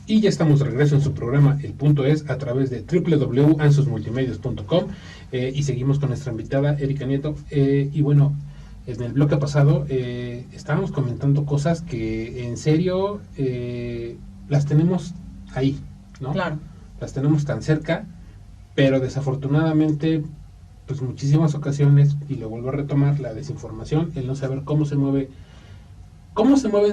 Y ya estamos de regreso en su programa El Punto Es a través de www.ansusmultimedios.com y seguimos con nuestra invitada Erika Nieto. Y bueno, en el bloque pasado estábamos comentando cosas que en serio las tenemos ahí, ¿no? Claro. Las tenemos tan cerca, pero desafortunadamente, pues muchísimas ocasiones, y lo vuelvo a retomar, la desinformación, el no saber cómo se mueven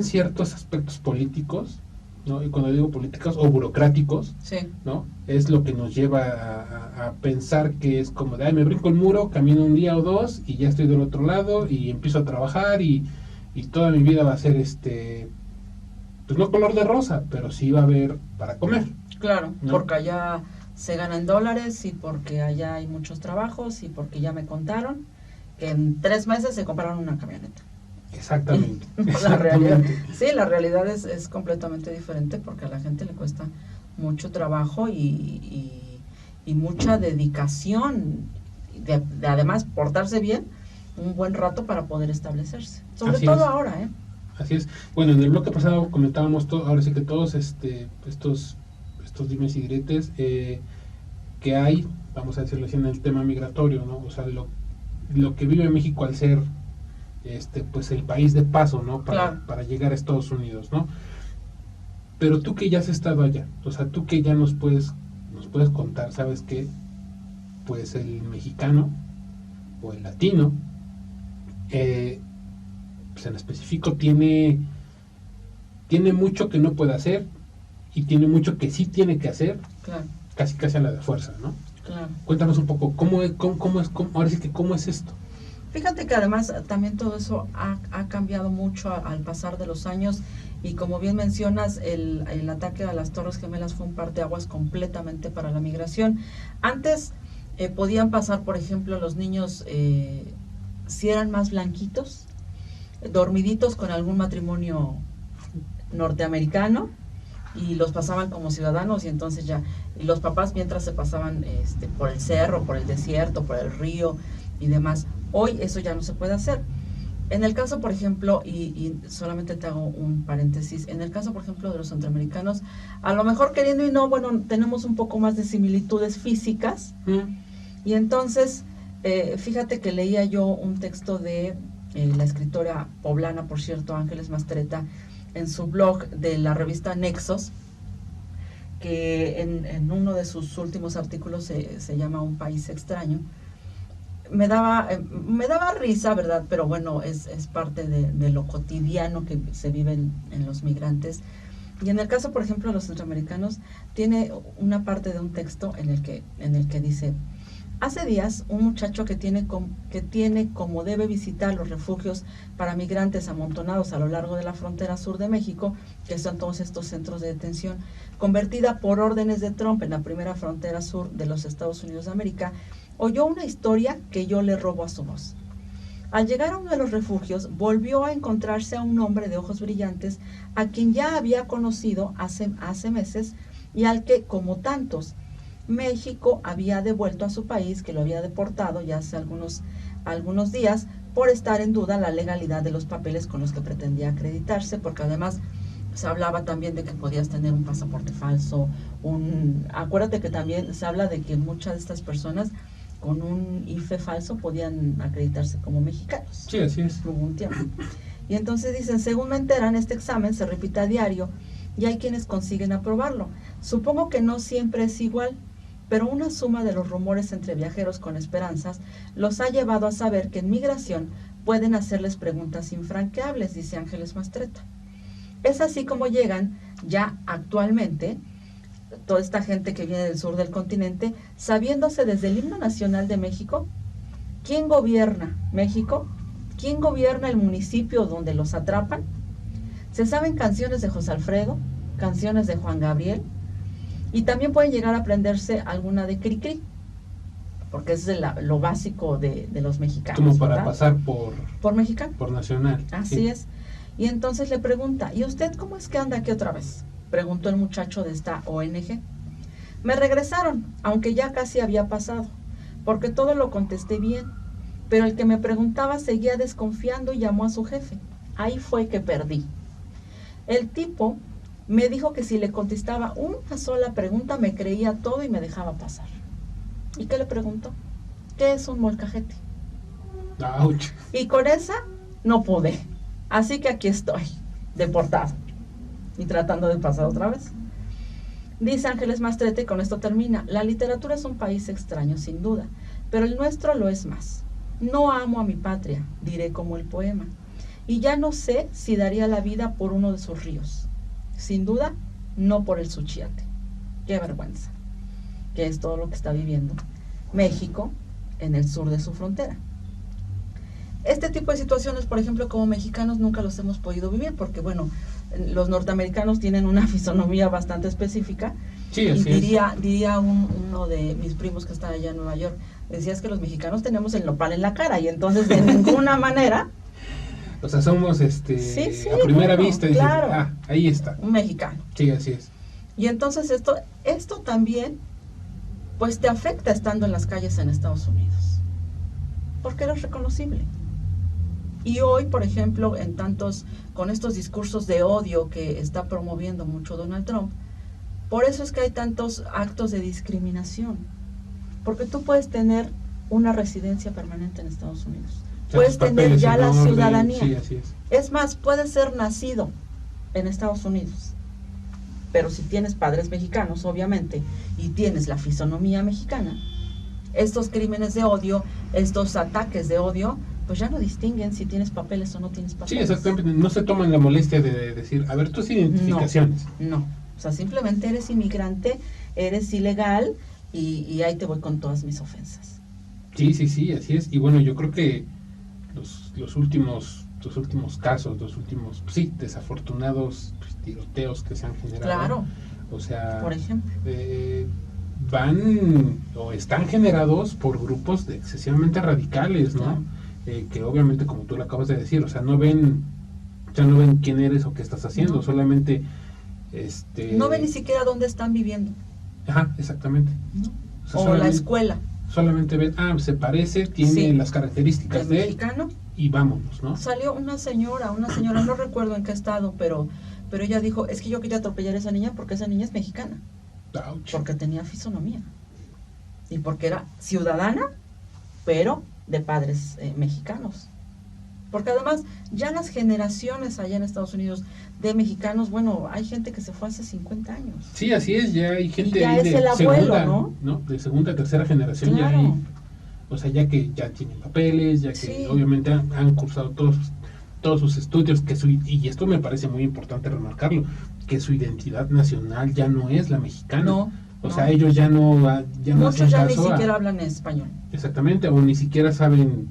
ciertos aspectos políticos, ¿no? Y cuando digo políticos o burocráticos, Sí. ¿no? Es lo que nos lleva a pensar que es como de, ay, me brinco el muro, camino un día o dos y ya estoy del otro lado y empiezo a trabajar y toda mi vida va a ser pues no color de rosa, pero sí va a haber para comer. Claro, ¿no? porque allá se gana en dólares y porque allá hay muchos trabajos y porque ya me contaron que en 3 meses se compraron una camioneta. Exactamente. La realidad, sí, la realidad es completamente diferente porque a la gente le cuesta mucho trabajo y mucha dedicación, de además portarse bien un buen rato para poder establecerse. Sobre Así todo es. ahora, ¿eh? Así es. Bueno, en el bloque pasado comentábamos ahora sí que todos estos dimes y diretes que hay, vamos a decirlo así, en el tema migratorio, ¿no? O sea, lo que vive México al ser pues el país de paso, ¿no? Claro. Para llegar a Estados Unidos, ¿no? Pero tú que ya has estado allá, o sea, tú que ya nos puedes contar, ¿sabes qué? Pues el mexicano o el latino, pues en específico tiene mucho que no puede hacer y tiene mucho que sí tiene que hacer, Claro. casi a la de fuerza, ¿no? Claro. Cuéntanos un poco, ¿cómo ahora sí que cómo es esto? Fíjate que además también todo eso ha cambiado mucho al pasar de los años y como bien mencionas, el ataque a las Torres Gemelas fue un parteaguas completamente para la migración. Antes podían pasar, por ejemplo, los niños, si eran más blanquitos, dormiditos con algún matrimonio norteamericano, y los pasaban como ciudadanos y entonces ya, y los papás mientras se pasaban por el cerro, por el desierto, por el río y demás. Hoy eso ya no se puede hacer. En el caso, por ejemplo, y solamente te hago un paréntesis, en el caso, por ejemplo, de los centroamericanos, a lo mejor queriendo y no, bueno, tenemos un poco más de similitudes físicas, y entonces, fíjate que leía yo un texto de la escritora poblana, por cierto, Ángeles Mastreta, en su blog de la revista Nexos, que en uno de sus últimos artículos se llama Un país extraño. Me daba risa, ¿verdad? Pero bueno, es parte de lo cotidiano que se vive en los migrantes. Y en el caso, por ejemplo, de los centroamericanos, tiene una parte de un texto en el que dice: hace días, un muchacho que tiene como debe visitar los refugios para migrantes amontonados a lo largo de la frontera sur de México, que son todos estos centros de detención, convertida por órdenes de Trump en la primera frontera sur de los Estados Unidos de América, oyó una historia que yo le robo a su voz. Al llegar a uno de los refugios, volvió a encontrarse a un hombre de ojos brillantes, a quien ya había conocido hace meses y al que, como tantos, México había devuelto a su país, que lo había deportado ya hace algunos días, por estar en duda la legalidad de los papeles con los que pretendía acreditarse, porque además se hablaba también de que podías tener un pasaporte falso, acuérdate que también se habla de que muchas de estas personas con un IFE falso podían acreditarse como mexicanos. Sí, así es. Hubo un tiempo. Y entonces dicen, según me enteran, este examen se repite a diario y hay quienes consiguen aprobarlo. Supongo que no siempre es igual, pero una suma de los rumores entre viajeros con esperanzas los ha llevado a saber que en migración pueden hacerles preguntas infranqueables, dice Ángeles Mastreta. Es así como llegan ya actualmente toda esta gente que viene del sur del continente, sabiéndose desde el himno nacional de México quién gobierna México, quién gobierna el municipio donde los atrapan. Se saben canciones de José Alfredo, canciones de Juan Gabriel, y también pueden llegar a aprenderse alguna de Cricri, porque es lo básico de los mexicanos. Como para ¿verdad? pasar por mexicano. Por nacional. Así sí. es. Y entonces le pregunta, ¿y usted cómo es que anda aquí otra vez?, preguntó el muchacho de esta ONG. Me regresaron, aunque ya casi había pasado, porque todo lo contesté bien, pero el que me preguntaba seguía desconfiando y llamó a su jefe. Ahí fue que perdí. El tipo Me dijo que si le contestaba una sola pregunta me creía todo y me dejaba pasar. ¿Y qué le preguntó? ¿Qué es un molcajete? Ouch. Y con esa no pude. Así que aquí estoy, deportado. Y tratando de pasar otra vez. Dice Ángeles Mastrete, y con esto termina: la literatura es un país extraño, sin duda, pero el nuestro lo es más. No amo a mi patria, diré como el poema, y ya no sé si daría la vida por uno de sus ríos. Sin duda, no por el Suchiate. Qué vergüenza, que es todo lo que está viviendo México en el sur de su frontera. Este tipo de situaciones, por ejemplo, como mexicanos nunca los hemos podido vivir, porque bueno, los norteamericanos tienen una fisonomía bastante específica. Sí, y así diría uno de mis primos que está allá en Nueva York, decías que los mexicanos tenemos el nopal en la cara, y entonces de ninguna manera... O sea, somos sí, a primera bueno, vista, dices, claro, ahí está. un mexicano. Sí, así es. Y entonces esto también, pues te afecta estando en las calles en Estados Unidos, porque eres reconocible. Y hoy, por ejemplo, con estos discursos de odio que está promoviendo mucho Donald Trump, por eso es que hay tantos actos de discriminación, porque tú puedes tener una residencia permanente en Estados Unidos, O sea, puedes tus tener papeles ya en la orden, ciudadanía, sí, así es. es más, puedes ser nacido en Estados Unidos, pero si tienes padres mexicanos, obviamente, y tienes la fisonomía mexicana, estos crímenes de odio, estos ataques de odio, pues ya no distinguen si tienes papeles o no tienes papeles. Sí, exactamente. No se toman la molestia de decir, a ver, tus identificaciones. No. O sea, simplemente eres inmigrante, eres ilegal y ahí te voy con todas mis ofensas. Sí, así es. Y bueno, yo creo que los últimos casos, desafortunados tiroteos que se han generado. Claro. O sea, por ejemplo, van o están generados por grupos excesivamente radicales, ¿no? Claro. Que obviamente, como tú lo acabas de decir, o sea, no ven quién eres o qué estás haciendo, No. solamente no ven ni siquiera dónde están viviendo. Ajá, exactamente. ¿No? O sea, O la escuela. Solamente ven, se parece, tiene Sí. las características ¿El de él mexicano? y vámonos, ¿no? Salió una señora, no recuerdo en qué estado, pero ella dijo, es que yo quería atropellar a esa niña porque esa niña es mexicana, Ouch. porque tenía fisonomía y porque era ciudadana, pero de padres mexicanos. Porque además ya las generaciones allá en Estados Unidos de mexicanos, bueno, hay gente que se fue hace 50 años. Sí, así es, ya hay gente Y ya ahí es de el abuelo, segunda, ¿no? De segunda, tercera generación, Claro. ya hay, o sea, ya que ya tienen papeles, ya que Sí. obviamente han cursado todos sus estudios, y esto me parece muy importante remarcarlo, que su identidad nacional ya no es la mexicana. No. O sea, ellos ya no Muchos hacen ya ni caso siquiera hablan español. Exactamente, o ni siquiera saben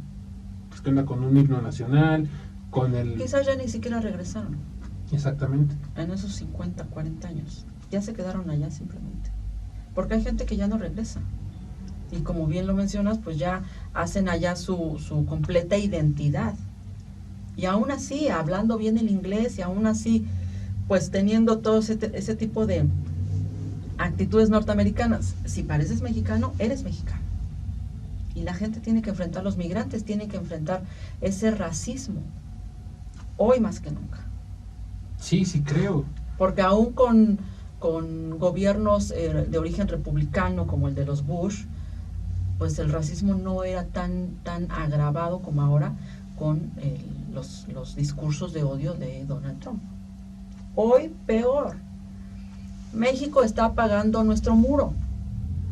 pues, qué onda con un himno nacional, con el... Quizás ya ni siquiera regresaron Exactamente. en esos 50, 40 años. Ya se quedaron allá simplemente. Porque hay gente que ya no regresa. Y como bien lo mencionas, pues ya hacen allá su completa identidad. Y aún así, hablando bien el inglés y aún así, pues teniendo todo ese tipo de actitudes norteamericanas, si pareces mexicano, eres mexicano. Y la gente tiene que enfrentar, los migrantes tienen que enfrentar ese racismo, hoy más que nunca. Sí, creo. Porque aún con gobiernos de origen republicano como el de los Bush, pues el racismo no era tan agravado como ahora con los discursos de odio de Donald Trump. Hoy peor. México está pagando nuestro muro.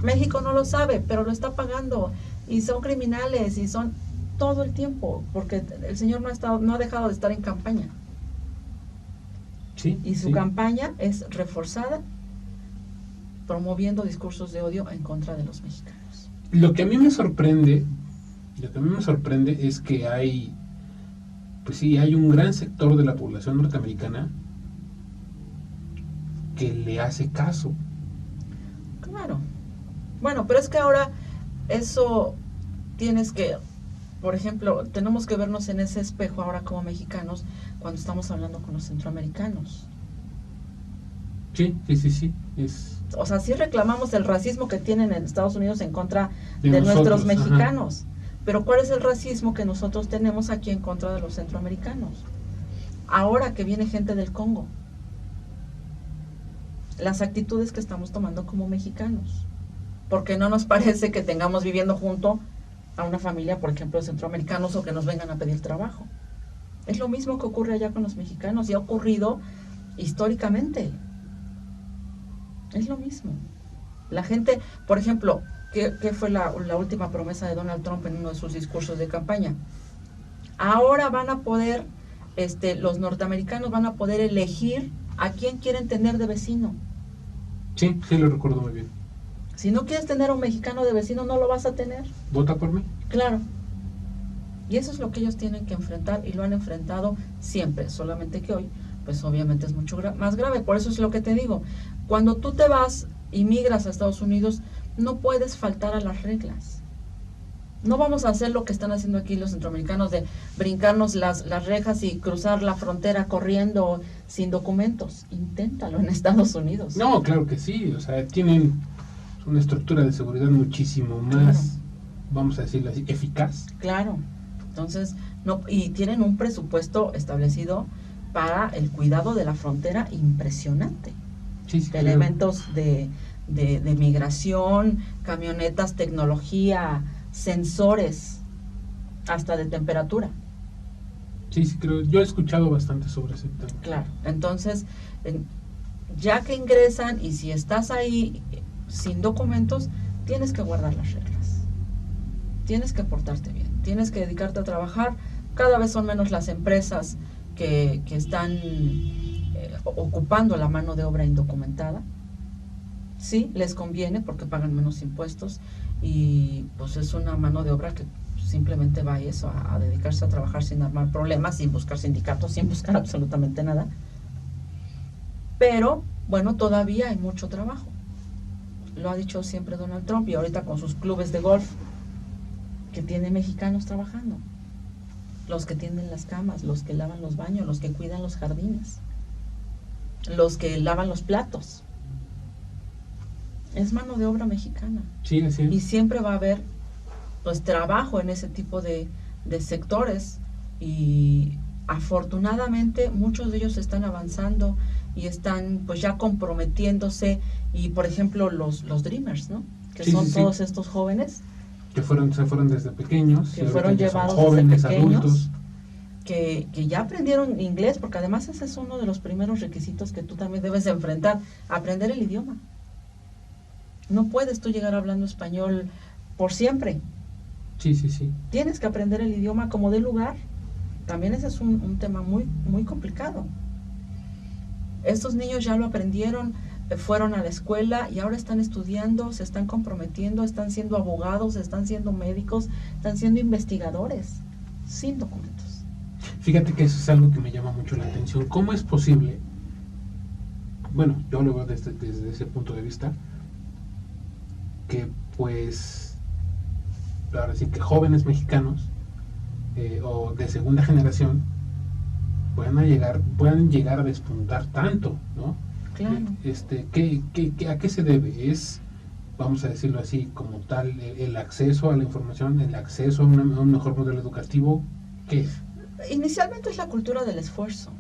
México no lo sabe, pero lo está pagando. Y son criminales y son todo el tiempo, porque el señor no ha dejado de estar en campaña. Sí. Y su campaña es reforzada, promoviendo discursos de odio en contra de los mexicanos. Lo que a mí me sorprende es que hay un gran sector de la población norteamericana que le hace caso. Claro. Bueno, pero es que ahora eso tienes que, por ejemplo, tenemos que vernos en ese espejo ahora como mexicanos cuando estamos hablando con los centroamericanos. Sí. O sea, sí reclamamos el racismo que tienen en Estados Unidos en contra de nuestros nosotros, mexicanos. Pero ¿cuál es el racismo que nosotros tenemos aquí en contra de los centroamericanos? Ahora que viene gente del Congo. las actitudes que estamos tomando como mexicanos. Porque no nos parece que tengamos viviendo junto a una familia, por ejemplo, de centroamericanos o que nos vengan a pedir trabajo. Es lo mismo que ocurre allá con los mexicanos y ha ocurrido históricamente. Es lo mismo. La gente, por ejemplo, ¿qué fue la última promesa de Donald Trump en uno de sus discursos de campaña? Ahora van a poder, los norteamericanos van a poder elegir a quién quieren tener de vecino. Sí, sí lo recuerdo muy bien. Si no quieres tener a un mexicano de vecino, no lo vas a tener. ¿Vota por mí? Claro. Y eso es lo que ellos tienen que enfrentar y lo han enfrentado siempre, solamente que hoy, pues obviamente es mucho más grave. Por eso es lo que te digo, cuando tú te vas y migras a Estados Unidos, no puedes faltar a las reglas. No vamos a hacer lo que están haciendo aquí los centroamericanos de brincarnos las rejas y cruzar la frontera corriendo sin documentos. Inténtalo en Estados Unidos. No, claro que sí, o sea, tienen una estructura de seguridad muchísimo más, claro, vamos a decirlo así, eficaz. Claro. Entonces, no, y tienen un presupuesto establecido para el cuidado de la frontera impresionante. Sí, sí, elementos de migración, camionetas, tecnología, sensores, hasta de temperatura. Sí, sí, creo. Yo he escuchado bastante sobre ese tema. Claro. Entonces, ya que ingresan y si estás ahí sin documentos, tienes que guardar las reglas. Tienes que portarte bien. Tienes que dedicarte a trabajar. Cada vez son menos las empresas que están ocupando la mano de obra indocumentada. Sí, les conviene porque pagan menos impuestos y pues es una mano de obra que simplemente va a dedicarse a trabajar sin armar problemas, sin buscar sindicatos, sin buscar absolutamente nada. Pero, bueno, todavía hay mucho trabajo. Lo ha dicho siempre Donald Trump y ahorita con sus clubes de golf que tiene mexicanos trabajando. Los que tienden las camas, los que lavan los baños, los que cuidan los jardines, los que lavan los platos. Es mano de obra mexicana. Sí, así es. Y siempre va a haber pues trabajo en ese tipo de sectores y afortunadamente muchos de ellos están avanzando y están pues ya comprometiéndose y por ejemplo los Dreamers, ¿no? Que sí, son todos estos jóvenes que se fueron desde pequeños, que fueron llevados jóvenes, desde pequeños, adultos, que ya aprendieron inglés, porque además ese es uno de los primeros requisitos que tú también debes de enfrentar, aprender el idioma. No puedes tú llegar hablando español por siempre. Sí, sí, sí. Tienes que aprender el idioma como de lugar. También ese es un tema muy, muy complicado. Estos niños ya lo aprendieron, fueron a la escuela y ahora están estudiando, se están comprometiendo, están siendo abogados, están siendo médicos, están siendo investigadores, sin documentos. Fíjate que eso es algo que me llama mucho la atención. ¿Cómo es posible? Bueno, yo lo veo desde ese punto de vista, que pues ahora sí que jóvenes mexicanos o de segunda generación puedan llegar a despuntar tanto, ¿no? Claro. ¿A qué se debe? Es, vamos a decirlo así, como tal, el acceso a la información, el acceso a un mejor modelo educativo. ¿Qué es? Inicialmente es la cultura del esfuerzo.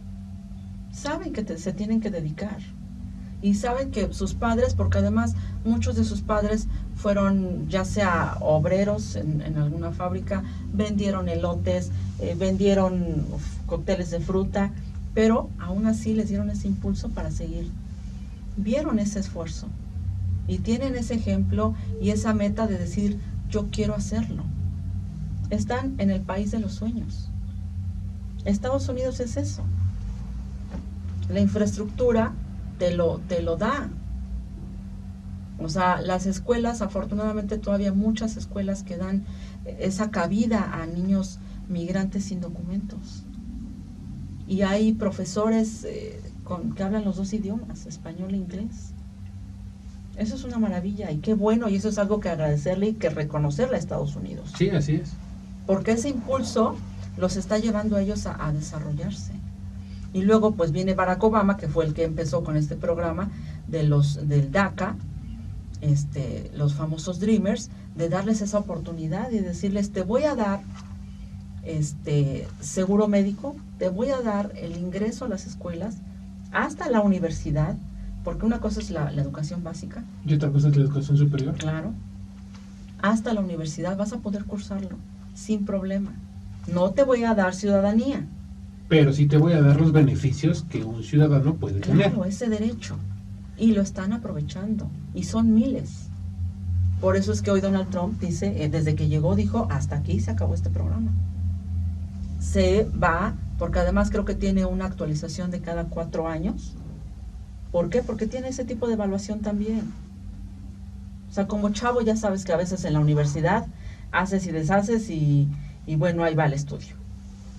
Saben que se tienen que dedicar. Y saben que sus padres, porque además muchos de sus padres fueron ya sea obreros en alguna fábrica, vendieron elotes, vendieron cócteles de fruta, pero aún así les dieron ese impulso para seguir. Vieron ese esfuerzo y tienen ese ejemplo y esa meta de decir, yo quiero hacerlo. Están en el país de los sueños. Estados Unidos es eso. La infraestructura te lo da. O sea, las escuelas, afortunadamente todavía muchas escuelas que dan esa cabida a niños migrantes sin documentos. Y hay profesores que hablan los dos idiomas, español e inglés. Eso es una maravilla y qué bueno, y eso es algo que agradecerle y que reconocerle a Estados Unidos. Sí, así es. Porque ese impulso los está llevando a ellos a desarrollarse. Y luego pues viene Barack Obama, que fue el que empezó con este programa del DACA, los famosos Dreamers, de darles esa oportunidad y decirles, te voy a dar seguro médico, te voy a dar el ingreso a las escuelas, hasta la universidad, Porque una cosa es la educación básica. Y otra cosa es la educación superior. Claro. Hasta la universidad vas a poder cursarlo sin problema. No te voy a dar ciudadanía. Pero sí te voy a dar los beneficios que un ciudadano puede tener. Claro, ese derecho. Y lo están aprovechando. Y son miles. Por eso es que hoy Donald Trump dice, desde que llegó, dijo, hasta aquí se acabó este programa. Se va, porque además creo que tiene una actualización de cada 4 años. ¿Por qué? Porque tiene ese tipo de evaluación también. O sea, como chavo ya sabes que a veces en la universidad haces y deshaces y bueno, ahí va el estudio.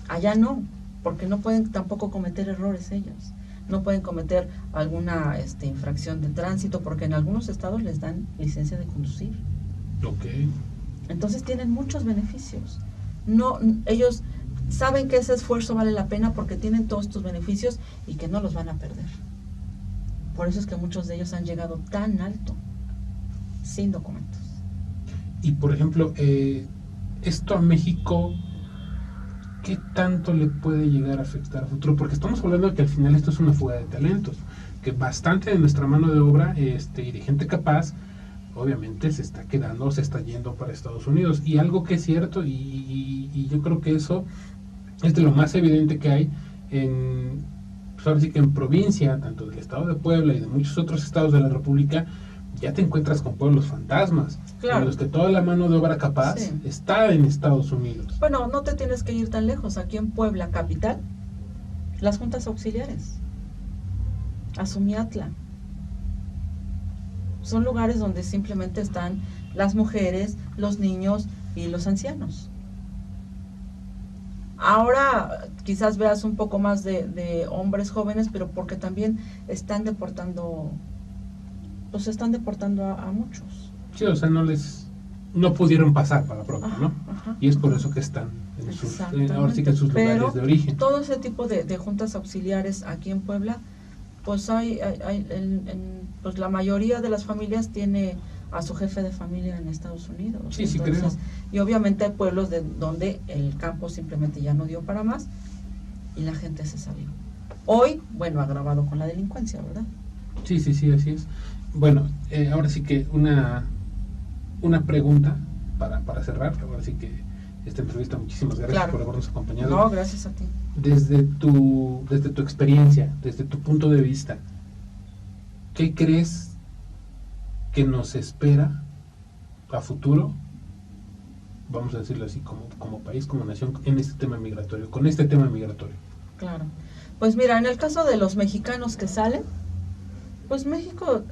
Allá no, porque no pueden tampoco cometer errores ellos. No pueden cometer alguna infracción de tránsito, porque en algunos estados les dan licencia de conducir. Ok. Entonces tienen muchos beneficios. No, ellos saben que ese esfuerzo vale la pena porque tienen todos estos beneficios y que no los van a perder. Por eso es que muchos de ellos han llegado tan alto, sin documentos. Y por ejemplo, esto a México, ¿qué tanto le puede llegar a afectar a futuro? Porque estamos hablando de que al final esto es una fuga de talentos, que bastante de nuestra mano de obra y de gente capaz, obviamente se está quedando, se está yendo para Estados Unidos. Y algo que es cierto, y yo creo que eso es de lo más evidente que hay pues ahora sí que en provincia, tanto del estado de Puebla y de muchos otros estados de la República, ya te encuentras con pueblos fantasmas, claro, en los que toda la mano de obra capaz está en Estados Unidos. Bueno, no te tienes que ir tan lejos. Aquí en Puebla, capital, las juntas auxiliares, Azumiatla, son lugares donde simplemente están las mujeres, los niños y los ancianos. Ahora quizás veas un poco más de hombres jóvenes, pero porque también están deportando, pues están deportando a muchos. Sí, o sea, no pudieron pasar para la prueba, ¿no? Ajá, y es por eso que están en sus, ahora sí que en sus lugares de origen. Todo ese tipo de juntas auxiliares aquí en Puebla, pues pues la mayoría de las familias tiene a su jefe de familia en Estados Unidos. Sí, sí, creo. Y obviamente hay pueblos donde el campo simplemente ya no dio para más y la gente se salió. Hoy, bueno, agravado con la delincuencia, ¿verdad? Sí, así es. Bueno, ahora sí que una pregunta para cerrar. Ahora sí que esta entrevista, muchísimas gracias por habernos acompañado. No, gracias a ti. Desde tu experiencia, desde tu punto de vista, ¿qué crees que nos espera a futuro, vamos a decirlo así, como país, como nación, en este tema migratorio, con este tema migratorio? Claro. Pues mira, en el caso de los mexicanos que salen, pues México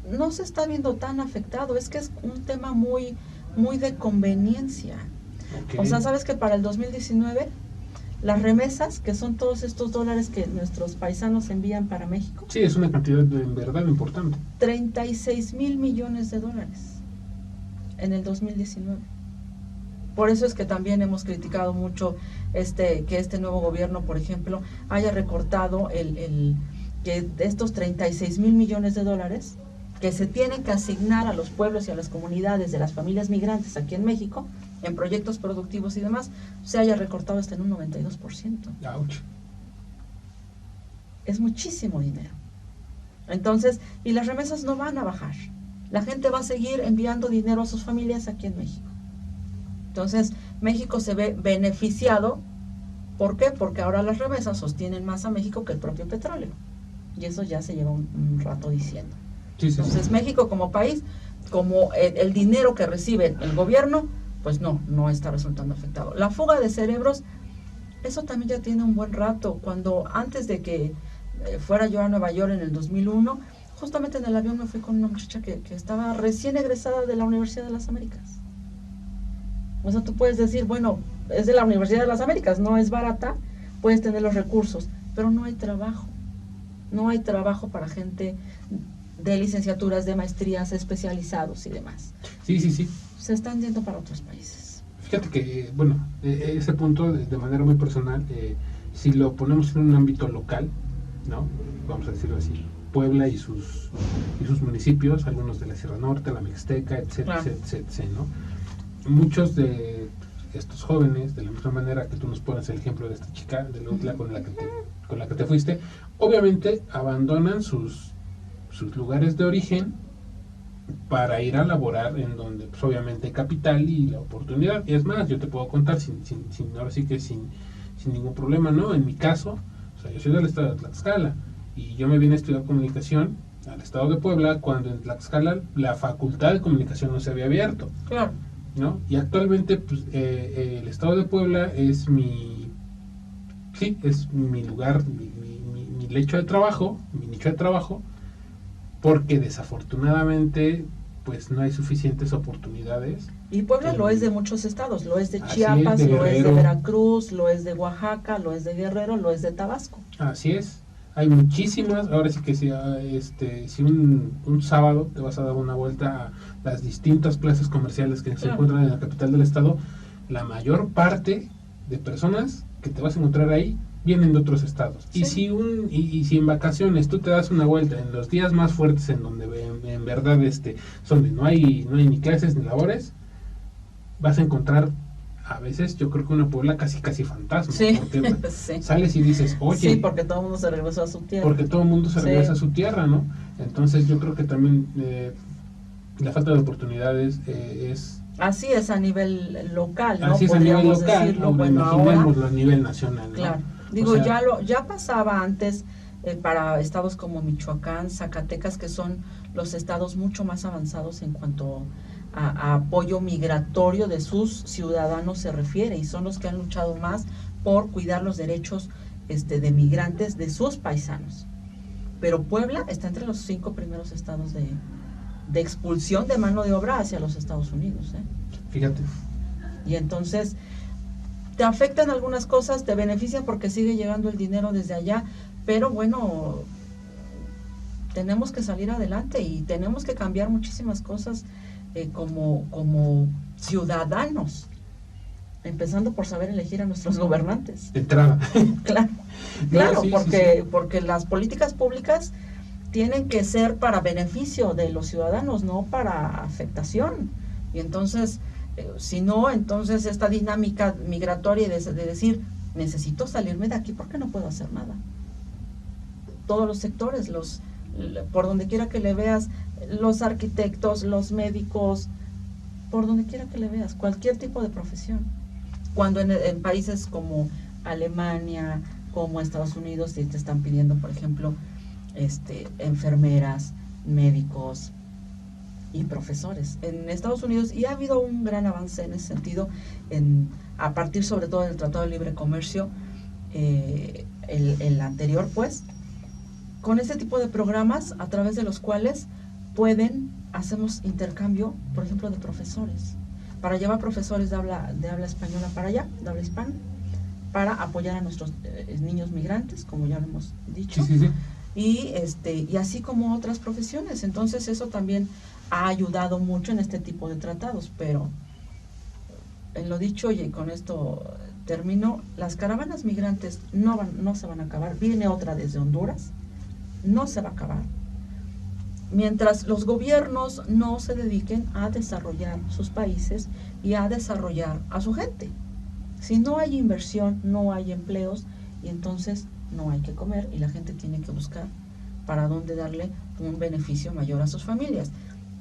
no se está viendo tan afectado. Es que es un tema muy, muy de conveniencia. Okay. O sea, sabes que para el 2019 las remesas, que son todos estos dólares que nuestros paisanos envían para México. Sí, es una cantidad en verdad importante. 36,000 millones de dólares en el 2019. Por eso es que también hemos criticado mucho que este nuevo gobierno, por ejemplo, haya recortado que estos 36,000 millones de dólares que se tienen que asignar a los pueblos y a las comunidades de las familias migrantes aquí en México, en proyectos productivos y demás, se haya recortado hasta en un 92%. Ouch. Es muchísimo dinero. Entonces, y las remesas no van a bajar. La gente va a seguir enviando dinero a sus familias aquí en México. Entonces, México se ve beneficiado. ¿Por qué? Porque ahora las remesas sostienen más a México que el propio petróleo. Y eso ya se lleva un rato diciendo. Sí. Entonces, México como país, como el dinero que recibe el gobierno, pues no está resultando afectado. La fuga de cerebros, eso también ya tiene un buen rato. Cuando antes de que fuera yo a Nueva York en el 2001, justamente en el avión me fui con una muchacha que estaba recién egresada de la Universidad de las Américas. O sea, tú puedes decir, bueno, es de la Universidad de las Américas, no es barata, puedes tener los recursos, pero no hay trabajo. No hay trabajo para gente de licenciaturas, de maestrías, especializados y demás. Sí. Se están yendo para otros países. Fíjate que, bueno, ese punto de manera muy personal, si lo ponemos en un ámbito local, ¿no? Vamos a decirlo así, Puebla y sus municipios, algunos de la Sierra Norte, la Mixteca, etcétera, Claro. etcétera, ¿no? Muchos de estos jóvenes, de la misma manera que tú nos pones el ejemplo de esta chica de Lutla con la que te fuiste, obviamente abandonan sus sus lugares de origen para ir a laborar en donde pues, obviamente hay capital y la oportunidad. Y es más, yo te puedo contar ahora sí que sin ningún problema, ¿no? En mi caso, o sea, yo soy del estado de Tlaxcala y yo me vine a estudiar comunicación al estado de Puebla cuando en Tlaxcala la facultad de comunicación no se había abierto. Claro. ¿No? Y actualmente pues, el estado de Puebla es es mi lugar, mi lecho de trabajo, mi nicho de trabajo, porque desafortunadamente pues no hay suficientes oportunidades. Y Puebla lo es de muchos estados, lo es de Así Chiapas, es, de lo es de Guerrero. Veracruz, lo es de Oaxaca, lo es de Guerrero, lo es de Tabasco. Así es. Hay muchísimas, ahora sí que si un sábado te vas a dar una vuelta a las distintas plazas comerciales que se encuentran en la capital del estado, la mayor parte de personas que te vas a encontrar ahí vienen de otros estados. Sí. Y si en vacaciones tú te das una vuelta en los días más fuertes en donde en verdad donde no hay ni clases ni labores, vas a encontrar a veces yo creo que una Puebla casi fantasma, sí, porque sí. Sales y dices, oye, sí, porque todo el mundo se regresó a su tierra. Porque todo el mundo se regresa a su tierra, ¿no? Entonces yo creo que también la falta de oportunidades es... Así es a nivel local, ¿no? Así es a nivel local, decirlo, bueno, imaginémoslo a nivel nacional, ¿no? Claro, digo, o sea, ya pasaba antes para estados como Michoacán, Zacatecas, que son los estados mucho más avanzados en cuanto a apoyo migratorio de sus ciudadanos se refiere, y son los que han luchado más por cuidar los derechos de migrantes de sus paisanos. Pero Puebla está entre los 5 primeros estados de expulsión de mano de obra hacia los Estados Unidos. Fíjate. Y entonces te afectan algunas cosas, te benefician porque sigue llegando el dinero desde allá, pero bueno, tenemos que salir adelante y tenemos que cambiar muchísimas cosas como ciudadanos, empezando por saber elegir a nuestros gobernantes. De entrada. Claro, sí, porque las políticas públicas tienen que ser para beneficio de los ciudadanos, no para afectación. Y entonces, si no, entonces esta dinámica migratoria de decir, necesito salirme de aquí porque no puedo hacer nada. Todos los sectores, por donde quiera que le veas, los arquitectos, los médicos, por donde quiera que le veas, cualquier tipo de profesión. Cuando en países como Alemania, como Estados Unidos, te están pidiendo, por ejemplo, enfermeras, médicos y profesores. En Estados Unidos, y ha habido un gran avance en ese sentido, a partir sobre todo del Tratado de Libre Comercio, el anterior, pues, con este tipo de programas a través de los cuales hacemos intercambio, por ejemplo, de profesores, para llevar profesores de habla española para allá, de habla hispana, para apoyar a nuestros niños migrantes, como ya lo hemos dicho. Sí. Y así como otras profesiones. Entonces eso también ha ayudado mucho en este tipo de tratados, pero en lo dicho, y con esto termino, las caravanas migrantes no se van a acabar. Viene otra desde Honduras, no se va a acabar mientras los gobiernos no se dediquen a desarrollar sus países y a desarrollar a su gente. Si no hay inversión, no hay empleos, y entonces no hay que comer, y la gente tiene que buscar para dónde darle un beneficio mayor a sus familias.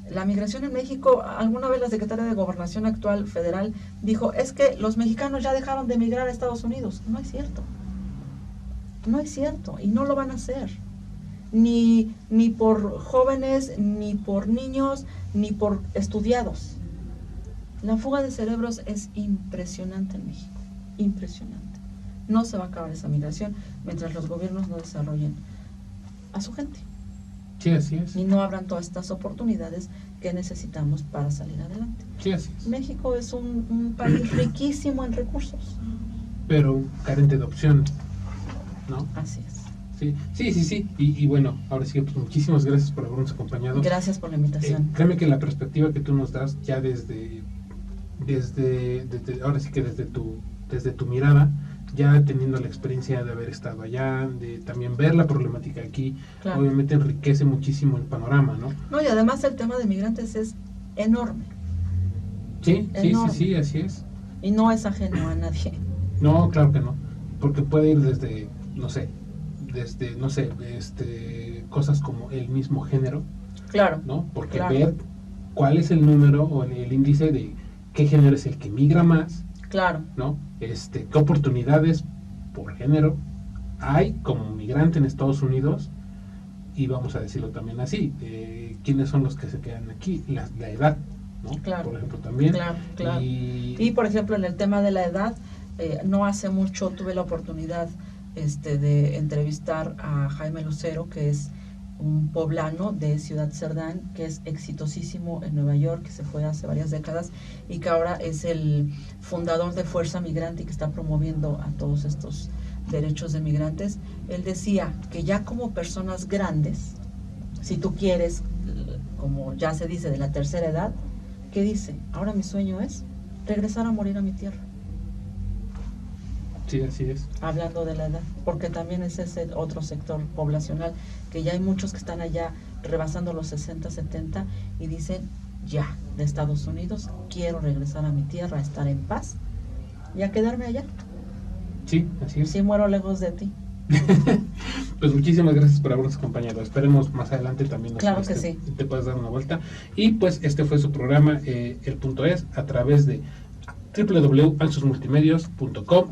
La migración en México, alguna vez la secretaria de Gobernación actual federal dijo, es que los mexicanos ya dejaron de emigrar a Estados Unidos. No es cierto. No es cierto, y no lo van a hacer. Ni por jóvenes, ni por niños, ni por estudiados. La fuga de cerebros es impresionante en México, impresionante. No se va a acabar esa migración mientras los gobiernos no desarrollen a su gente. Sí, así es. Y no abran todas estas oportunidades que necesitamos para salir adelante. Sí, así es. México es un país riquísimo en recursos, pero carente de opciones, ¿no? Así es. Sí. Y bueno, ahora sí, pues muchísimas gracias por habernos acompañado. Gracias por la invitación. Créeme que la perspectiva que tú nos das ya desde ahora sí que desde tu mirada, ya teniendo la experiencia de haber estado allá, de también ver la problemática aquí, claro, obviamente enriquece muchísimo el panorama, ¿no? No, y además el tema de migrantes es enorme. Sí, así es. Y no es ajeno a nadie. No, claro que no, porque puede ir desde, no sé, desde, no sé, cosas como el mismo género, Claro. ¿no? Porque Claro. ver cuál es el número o el índice de qué género es el que migra más, Claro. ¿no? Qué oportunidades por género hay como migrante en Estados Unidos, y vamos a decirlo también así, quiénes son los que se quedan aquí, la edad, ¿no? Claro. Por ejemplo, también. Claro, claro. Y Y por ejemplo, en el tema de la edad, no hace mucho tuve la oportunidad de entrevistar a Jaime Lucero, que es un poblano de Ciudad Cerdán, que es exitosísimo en Nueva York, que se fue hace varias décadas y que ahora es el fundador de Fuerza Migrante y que está promoviendo a todos estos derechos de migrantes. Él decía que ya como personas grandes, si tú quieres, como ya se dice, de la tercera edad, ¿qué dice? Ahora mi sueño es regresar a morir a mi tierra. sí, así es. Hablando de la edad, porque también es ese otro sector poblacional, que ya hay muchos que están allá rebasando los 60, 70 y dicen, ya, de Estados Unidos, quiero regresar a mi tierra, a estar en paz y a quedarme allá. Sí, así es. Si muero lejos de ti. Pues muchísimas gracias por habernos acompañado. Esperemos más adelante también Claro que sí. te puedas dar una vuelta. Y pues este fue su programa, El Punto Es, a través de www.ansusmultimedios.com.